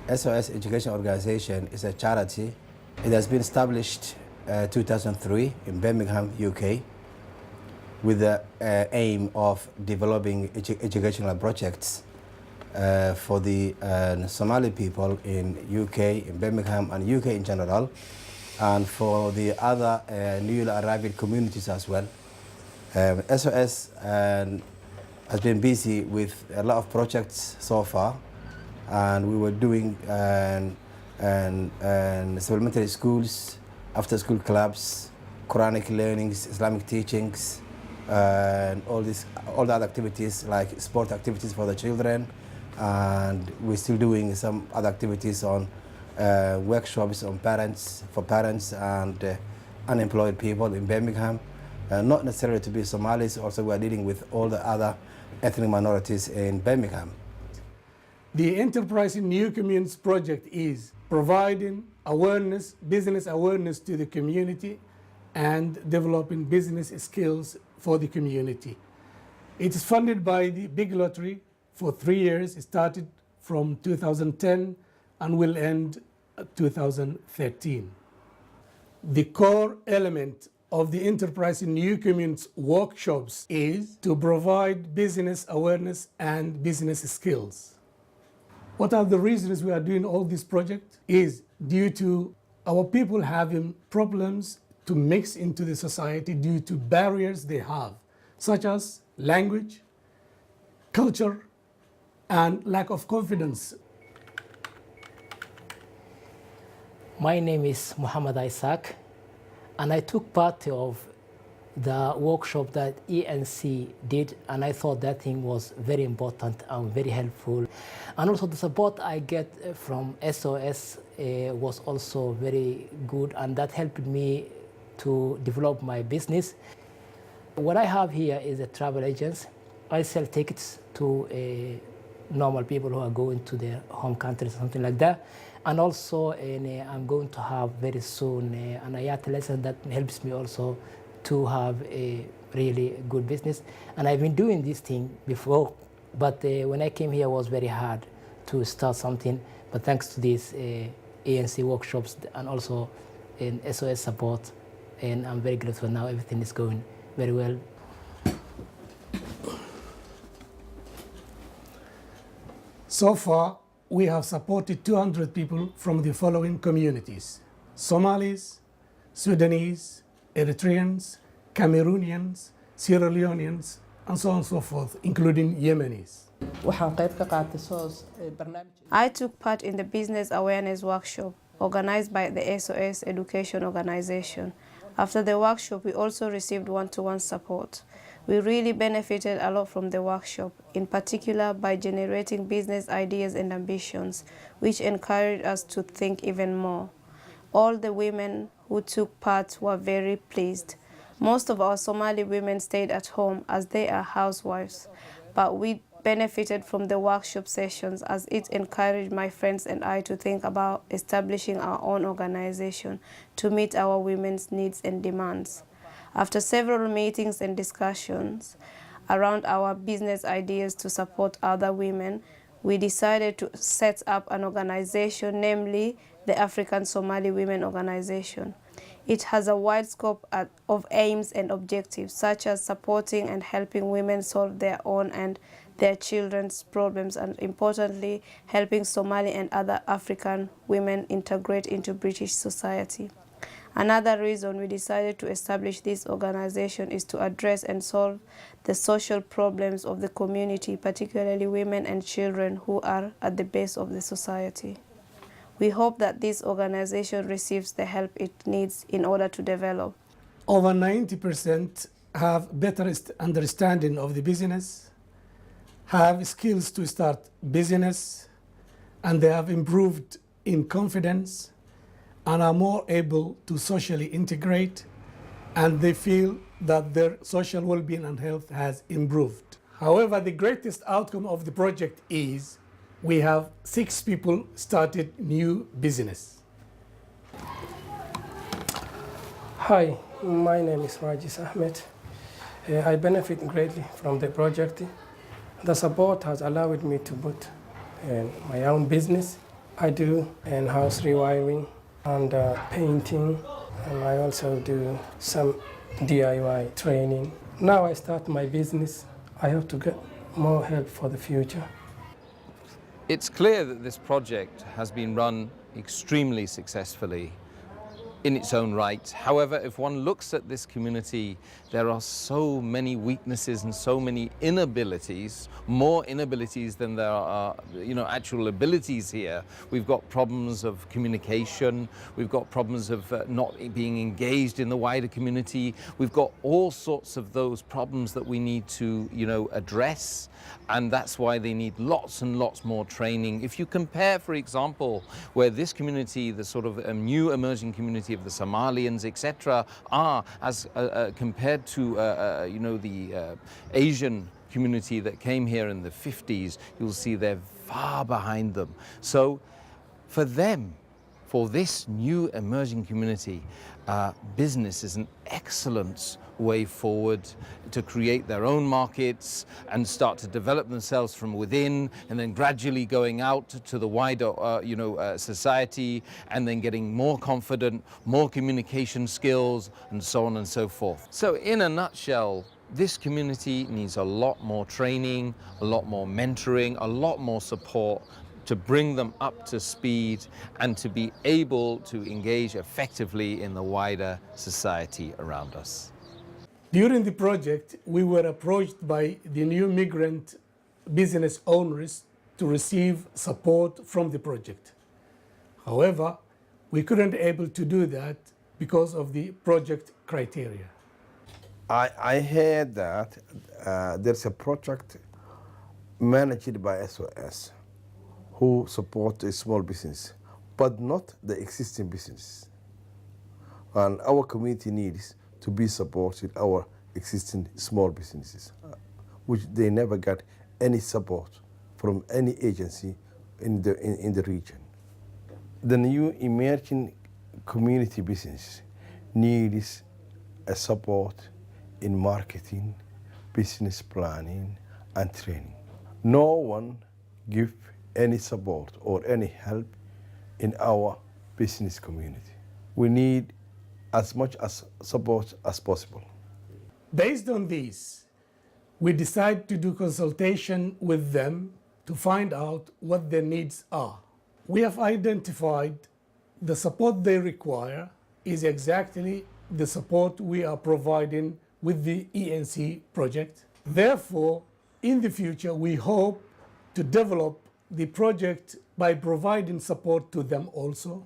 SOS Education organization is a charity. It has been established 2003 in Birmingham, UK, with the aim of developing educational projects for the Somali people in UK, in Birmingham and UK in general, and for the other newly arrived communities as well. SOS has been busy with a lot of projects so far, and we were doing supplementary schools, after school clubs, Quranic learnings, Islamic teachings, and all the other activities like sport activities for the children. And we're still doing some other activities on workshops on for parents and unemployed people in Birmingham. Not necessarily to be Somalis, also we are dealing with all the other ethnic minorities in Birmingham. The Enterprise in New Communities project is providing awareness, business awareness to the community and developing business skills for the community. It is funded by the Big Lottery for 3 years. It started from 2010 and will end 2013. The core element of the Enterprise in New Communities workshops is to provide business awareness and business skills. What are the reasons we are doing all this project is due to our people having problems to mix into the society due to barriers they have, such as language, culture, and lack of confidence. My name is Muhammad Isaac, and I took part of the workshop that ENC did, and I thought that thing was very important and very helpful. And also the support I get from SOS was also very good, and that helped me to develop my business. What I have here is a travel agent. I sell tickets to normal people who are going to their home countries, something like that. And also I'm going to have very soon an IATA lesson that helps me also to have a really good business. And I've been doing this thing before, but when I came here it was very hard to start something. But thanks to these ANC workshops and also SOS support, and I'm very grateful now. Everything is going very well. So far, we have supported 200 people from the following communities: Somalis, Sudanese, Eritreans, Cameroonians, Sierra Leoneans, and so on and so forth, including Yemenis. I took part in the business awareness workshop organized by the SOS Education organization. After the workshop, we also received one-to-one support. We really benefited a lot from the workshop, in particular by generating business ideas and ambitions, which encouraged us to think even more. All the women who took part were very pleased. Most of our Somali women stayed at home as they are housewives, but we benefited from the workshop sessions as it encouraged my friends and I to think about establishing our own organization to meet our women's needs and demands. After several meetings and discussions around our business ideas to support other women, we decided to set up an organization, namely the African Somali Women Organization. It has a wide scope of aims and objectives, such as supporting and helping women solve their own and their children's problems, and importantly, helping Somali and other African women integrate into British society. Another reason we decided to establish this organization is to address and solve the social problems of the community, particularly women and children who are at the base of the society. We hope that this organization receives the help it needs in order to develop. Over 90% have better understanding of the business, have skills to start business, and they have improved in confidence and are more able to socially integrate, and they feel that their social well-being and health has improved. However, the greatest outcome of the project is we have 6 people started new business. Hi, my name is Rajis Ahmed. I benefit greatly from the project. The support has allowed me to put my own business I do in-house rewiring and painting, and I also do some DIY training. Now I start my business. I have to get more help for the future. It's clear that this project has been run extremely successfully in its own right. However, if one looks at this community, there are so many weaknesses and so many inabilities, more inabilities than there are, actual abilities here. We've got problems of communication, we've got problems of not being engaged in the wider community, we've got all sorts of those problems that we need to, address, and that's why they need lots and lots more training. If you compare, for example, where this community, the sort of new emerging community of the Somalians, etc., are as compared to the Asian community that came here in the 50s, you'll see they're far behind them. So for them, for this new emerging community, business is an excellent way forward to create their own markets and start to develop themselves from within, and then gradually going out to the wider society, and then getting more confident, more communication skills, and so on and so forth. So in a nutshell, this community needs a lot more training, a lot more mentoring, a lot more support to bring them up to speed and to be able to engage effectively in the wider society around us. During the project, we were approached by the new migrant business owners to receive support from the project. However, we couldn't able to do that because of the project criteria. I heard that there's a project managed by SOS who support a small business, but not the existing business. And our community needs to be supported, our existing small businesses, which they never got any support from any agency in the region. The new emerging community business needs a support in marketing, business planning, and training. No one give any support or any help in our business community. We need as much as support as possible. Based on this, we decided to do consultation with them to find out what their needs are. We have identified the support they require is exactly the support we are providing with the ENC project. Therefore, in the future, we hope to develop the project by providing support to them also.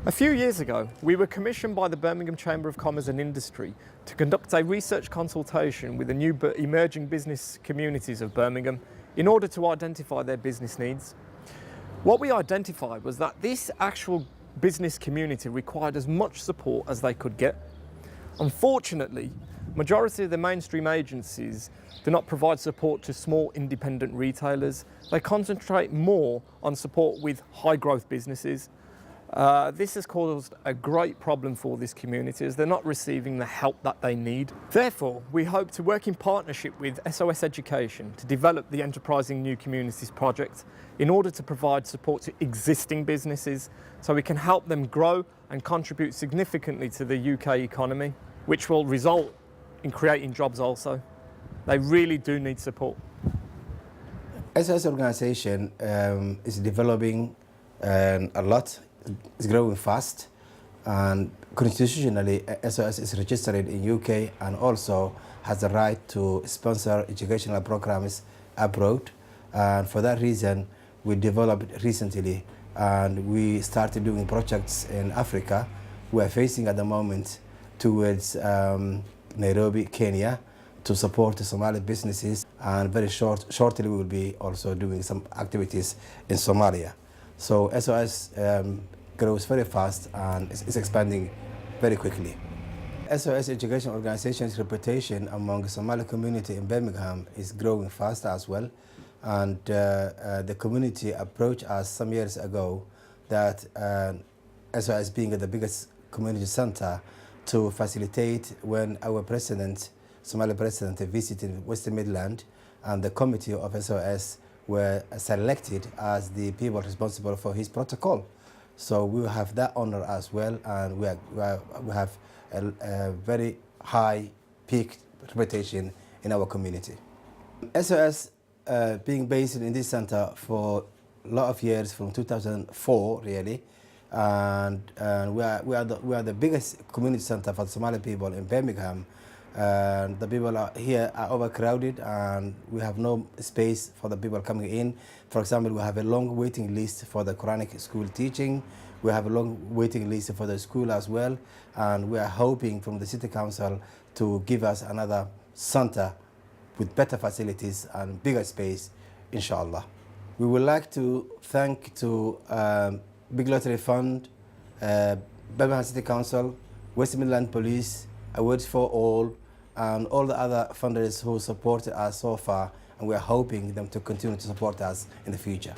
A few years ago, we were commissioned by the Birmingham Chamber of Commerce and Industry to conduct a research consultation with the new emerging business communities of Birmingham in order to identify their business needs. What we identified was that this actual business community required as much support as they could get. Unfortunately, majority of the mainstream agencies do not provide support to small independent retailers. They concentrate more on support with high growth businesses. This has caused a great problem for this community as they're not receiving the help that they need. Therefore, we hope to work in partnership with SOS Education to develop the Enterprising New Communities project in order to provide support to existing businesses so we can help them grow and contribute significantly to the UK economy, which will result in creating jobs also. They really do need support. SOS organization is developing a lot. It's growing fast, and constitutionally SOS is registered in UK and also has the right to sponsor educational programs abroad. And for that reason, we developed recently and we started doing projects in Africa. We are facing at the moment towards Nairobi, Kenya, to support the Somali businesses, and very shortly we will be also doing some activities in Somalia. So SOS grows very fast and is expanding very quickly. SOS Education Organization's reputation among the Somali community in Birmingham is growing fast as well. And the community approached us some years ago that SOS being the biggest community center to facilitate when our president, Somali president, visited Western Midland, and the committee of SOS were selected as the people responsible for his protocol. So we have that honor as well, and we have a very high peak reputation in our community. SOS being based in this center for a lot of years, from 2004 really, and we are the biggest community center for the Somali people in Birmingham. The people here are overcrowded, and we have no space for the people coming in. For example, we have a long waiting list for the Quranic school teaching. We have a long waiting list for the school as well, and we are hoping from the City Council to give us another center with better facilities and bigger space, inshallah. We would like to thank to Big Lottery Fund, Birmingham City Council, West Midland Police, Awards for All, and all the other funders who supported us so far, and we are hoping them to continue to support us in the future.